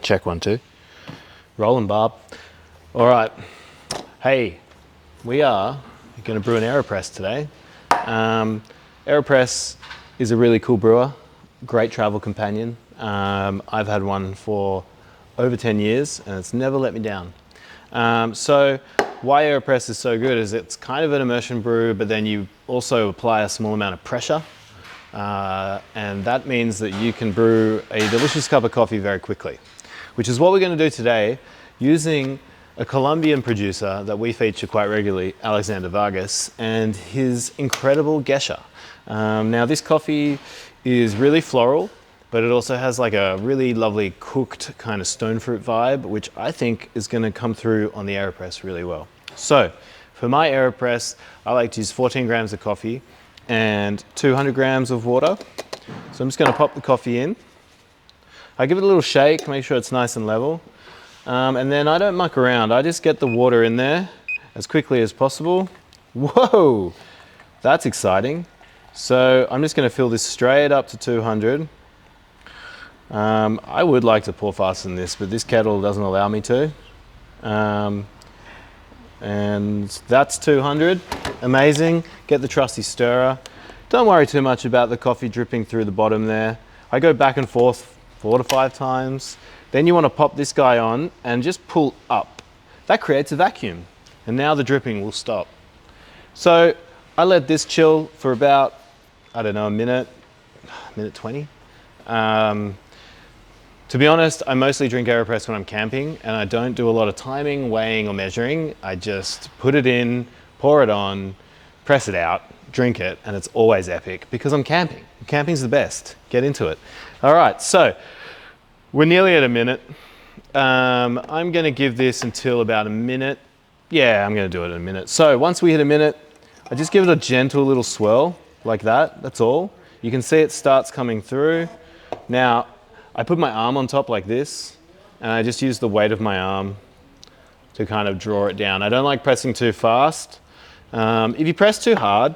Check 1, 2. Rolling, Bob. All right. Hey, we are going to brew an Aeropress today. Aeropress is a really cool brewer, great travel companion. I've had one for over 10 years and it's never let me down. So why Aeropress is so good is it's kind of an immersion brew, but then you also apply a small amount of pressure. And that means that you can brew a delicious cup of coffee very quickly, which is what we're going to do today using a Colombian producer that we feature quite regularly, Vargas, and his incredible Gesha. Now this coffee is really floral, but it also has like a really lovely cooked kind of stone fruit vibe, which I think is going to come through on the Aeropress really well. So for my Aeropress, I like to use 14 grams of coffee and 200 grams of water. So I'm just going to pop the coffee in. I give it a little shake, make sure it's nice and level. And then I don't muck around. I just get the water in there as quickly as possible. Whoa, that's exciting. So I'm just going to fill this straight up to 200. I would like to pour faster than this, but this kettle doesn't allow me to. And that's 200. Amazing. Get the trusty stirrer. Don't worry too much about the coffee dripping through the bottom there. I go back and forth 4 to 5 times. Then you want to pop this guy on and just pull up. That creates a vacuum. And now the dripping will stop. So I let this chill for about, I don't know, a minute 20. To be honest, I mostly drink Aeropress when I'm camping and I don't do a lot of timing, weighing or measuring. I just put it in, pour it on, press it out, drink it, and it's always epic because I'm camping. Camping's the best. Get into it. All right, so we're nearly at a minute. I'm gonna give this until about a minute. Yeah, I'm gonna do it in a minute. So once we hit a minute, I just give it a gentle little swirl like that, that's all. You can see it starts coming through. Now, I put my arm on top like this, and I just use the weight of my arm to kind of draw it down. I don't like pressing too fast. If you press too hard,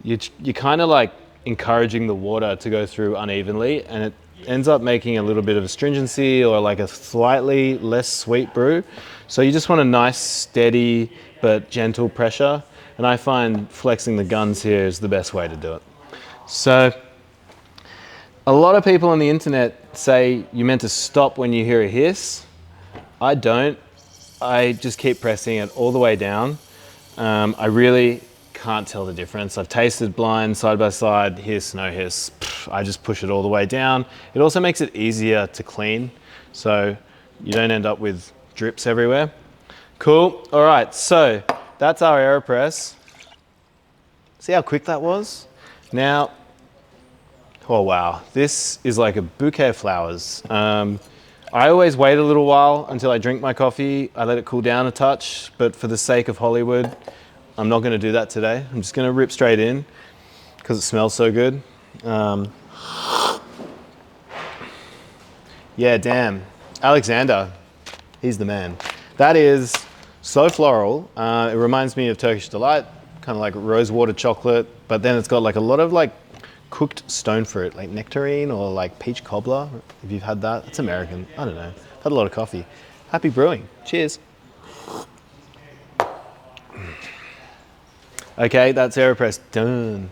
you're kind of like encouraging the water to go through unevenly, and it ends up making a little bit of astringency or like a slightly less sweet brew. So you just want a nice, steady, but gentle pressure. And I find flexing the guns here is the best way to do it. So a lot of people on the internet say you're meant to stop when you hear a hiss. I don't. I just keep pressing it all the way down. I really can't tell the difference. I've tasted blind, side by side, hiss, no hiss. I just push it all the way down. It also makes it easier to clean, so you don't end up with drips everywhere. Cool. All right, so that's our Aeropress. See how quick that was? Now, oh wow, this is like a bouquet of flowers. I always wait a little while until I drink my coffee. I let it cool down a touch, but for the sake of Hollywood, I'm not gonna do that today. I'm just gonna rip straight in because it smells so good. Yeah, damn. Alexander, he's the man. That is so floral. It reminds me of Turkish Delight, kind of like rosewater chocolate, but then it's got like a lot of like cooked stone fruit, like nectarine or like peach cobbler. If you've had that, it's American. I don't know. I've had a lot of coffee. Happy brewing. Cheers. Okay, that's Aeropress done.